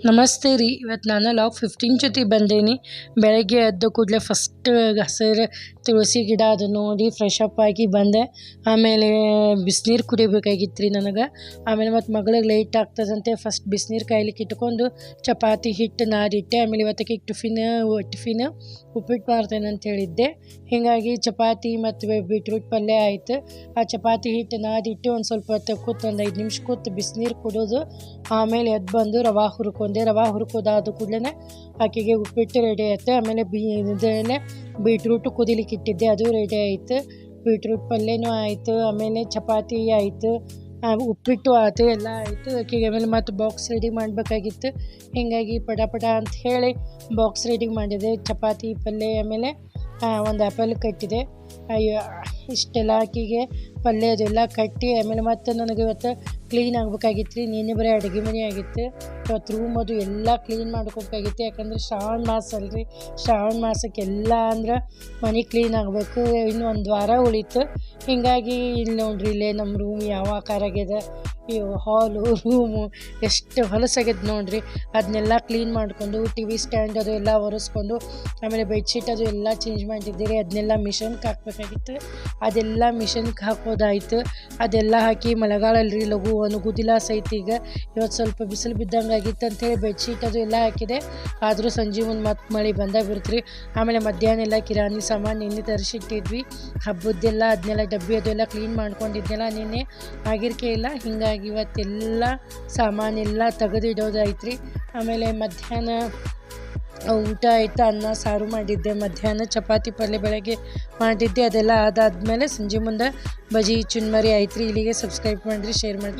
ನಮಸ್ತೆ ರೀ. ಇವತ್ತು ನಾನು ಲಾಗ್ 15 ಜೊತೆ ಬಂದೇನಿ. ಬೆಳಗ್ಗೆ ಎದ್ದ ಕೂಡಲೇ ಫಸ್ಟ್ ಹಸಿರು ತುಳಸಿ ಗಿಡ ಅದು ನೋಡಿ ಫ್ರೆಶ್ ಅಪ್ ಆಗಿ ಬಂದೆ. ಆಮೇಲೆ ಬಿಸಿನೀರು ಕುಡಿಬೇಕಾಗಿತ್ತು ರೀ ನನಗೆ. ಆಮೇಲೆ ಮತ್ತು ಮಗಳಿಗೆ ಲೇಟ್ ಆಗ್ತದಂತೆ ಫಸ್ಟ್ ಬಿಸಿನೀರು ಕಾಯ್ಲಿಕ್ಕೆ ಇಟ್ಕೊಂಡು ಚಪಾತಿ ಹಿಟ್ಟು ನಾದಿಟ್ಟೆ. ಆಮೇಲೆ ಇವತ್ತಿಗೆ ಟಿಫಿನ್ ಉಪ್ಪಿಟ್ಟು ಮಾಡ್ತೇನೆ ಅಂತ ಹೇಳಿದ್ದೆ. ಹೀಗಾಗಿ ಚಪಾತಿ ಮತ್ತು ಬೀಟ್ರೂಟ್ ಪಲ್ಯ ಆಯಿತು. ಆ ಚಪಾತಿ ಹಿಟ್ಟು ನಾದಿಟ್ಟು ಒಂದು ಸ್ವಲ್ಪ ಹೊತ್ತು ಕೂತು ಒಂದು 5 ನಿಮಿಷ ಕೂತು ಬಿಸಿನೀರು ಕುಡಿದು ಆಮೇಲೆ ಎದ್ದು ಬಂದು ರವೆ ಹುರ್ಕೋದಾದ ಕೂಡಲೇ ಆಕೆಗೆ ಉಪ್ಪಿಟ್ಟು ರೆಡಿ ಆಯಿತು. ಆಮೇಲೆ ಇದರಲ್ಲೇ ಬೀಟ್ರೂಟು ಕುದಿಲಿಕ್ಕೆ ಇಟ್ಟಿದ್ದೆ, ಅದು ರೆಡಿ ಆಯಿತು. ಬೀಟ್ರೂಟ್ ಪಲ್ಯನೂ ಆಯಿತು, ಆಮೇಲೆ ಚಪಾತಿ ಆಯಿತು, ಉಪ್ಪಿಟ್ಟು ಆಯಿತು, ಎಲ್ಲ ಆಯಿತು. ಆಕೆಗೆ ಆಮೇಲೆ ಮತ್ತು ಬಾಕ್ಸ್ ರೆಡಿ ಮಾಡಬೇಕಾಗಿತ್ತು. ಹೀಗಾಗಿ ಪಟ ಅಂತ ಹೇಳಿ ಬಾಕ್ಸ್ ರೆಡಿ ಮಾಡಿದೆ. ಚಪಾತಿ ಪಲ್ಯ ಆಮೇಲೆ ಒಂದು ಆ್ಯಪಲ್ ಕಟ್ಟಿದೆ. ಇಷ್ಟೆಲ್ಲ ಆಕೆಗೆ ಪಲ್ಯ ಅದೆಲ್ಲ ಕಟ್ಟಿ ಆಮೇಲೆ ಮತ್ತು ನನಗೆ ಇವತ್ತು ಕ್ಲೀನ್ ಆಗಬೇಕಾಗಿತ್ತು ರೀ. ನಿನ್ನೆ ಬರೀ ಅಡುಗೆ ಮನೆ ಆಗಿತ್ತು. ಇವತ್ತು ರೂಮ್ ಅದು ಎಲ್ಲ ಕ್ಲೀನ್ ಮಾಡ್ಕೋಬೇಕಾಗಿತ್ತು. ಯಾಕಂದ್ರೆ ಶ್ರಾವಣ ಮಾಸ ಅಲ್ರಿ, ಶ್ರಾವಣ ಮಾಸಕ್ಕೆ ಎಲ್ಲ ಅಂದ್ರೆ ಮನೆ ಕ್ಲೀನ್ ಆಗಬೇಕು. ಇನ್ನು ಒಂದು ವಾರ ಉಳಿತು. ಹೀಗಾಗಿ ಇಲ್ಲಿ ನೋಡ್ರಿ, ಇಲ್ಲೇ ನಮ್ಮ ರೂಮ್ ಯಾವ ಆಕಾರ ಆಗಿದೆ, ಈ ಹಾಲು ರೂಮು ಎಷ್ಟು ಹೊಲಸಾಗ್ಯದ ನೋಡ್ರಿ. ಅದನ್ನೆಲ್ಲ ಕ್ಲೀನ್ ಮಾಡ್ಕೊಂಡು TV ಸ್ಟ್ಯಾಂಡ್ ಅದು ಎಲ್ಲ ಒರೆಸ್ಕೊಂಡು ಆಮೇಲೆ ಬೆಡ್ಶೀಟ್ ಅದು ಎಲ್ಲ ಚೇಂಜ್ ಮಾಡಿದ್ದೀರಿ. ಅದನ್ನೆಲ್ಲ ಮಿಷನ್ಗೆ ಹಾಕಬೇಕಾಗಿತ್ತು. ಅದೆಲ್ಲ ಮಿಷನ್ಗೆ ಹಾಕೋದಾಯಿತು. ಅದೆಲ್ಲ ಹಾಕಿ ಮಳೆಗಾಲಲ್ರಿ, ಲಘು ಒಣಗುದಿಲ್ಲ ಸಹಿತ. ಈಗ ಇವತ್ತು ಸ್ವಲ್ಪ ಬಿಸಿಲು ಬಿದ್ದಂಗೆ ಆಗಿತ್ತು ಅಂಥೇಳಿ ಬೆಡ್ಶೀಟ್ ಅದು ಎಲ್ಲ ಹಾಕಿದೆ. ಆದರೂ ಸಂಜೆ ಮುಂದೆ ಮತ್ತೆ ಮಳೆ ಬಂದಾಗ ಬಿಡ್ತ್ರಿ. ಆಮೇಲೆ ಮಧ್ಯಾಹ್ನ ಎಲ್ಲ ಕಿರಾಣಿ ಸಾಮಾನು ನಿನ್ನೆ ತರಿಸಿಟ್ಟಿದ್ವಿ. ಹಬ್ಬದ್ದೆಲ್ಲ ಅದನ್ನೆಲ್ಲ ಡಬ್ಬಿ ಅದೆಲ್ಲ ಕ್ಲೀನ್ ಮಾಡ್ಕೊಂಡಿದ್ದೆಲ್ಲ ನಿನ್ನೆ ಆಗಿರ್ಕೆ ಇಲ್ಲ. ಹೀಗಾಗಿ ಇವತ್ತೆಲ್ಲ ಸಾಮಾನೆಲ್ಲ ತೆಗೆದಿಡೋದಾಯ್ತು. ಆಮೇಲೆ ಮಧ್ಯಾಹ್ನ ಊಟ ಆಯಿತು. ಅನ್ನ ಸಾರು ಮಾಡಿದ್ದೆ. ಮಧ್ಯಾಹ್ನ ಚಪಾತಿ ಪಲ್ಯ ಬೆಳಗ್ಗೆ ಮಾಡಿದ್ದೆ. ಅದೆಲ್ಲ ಅದಾದಮೇಲೆ ಸಂಜೆ ಮುಂದೆ ಬಜಿ ಚುನ್ಮರಿ ಆಯ್ತು ರೀ. ಇಲ್ಲಿಗೆ ಸಬ್ಸ್ಕ್ರೈಬ್ ಮಾಡಿರಿ, ಶೇರ್ ಮಾಡಿ.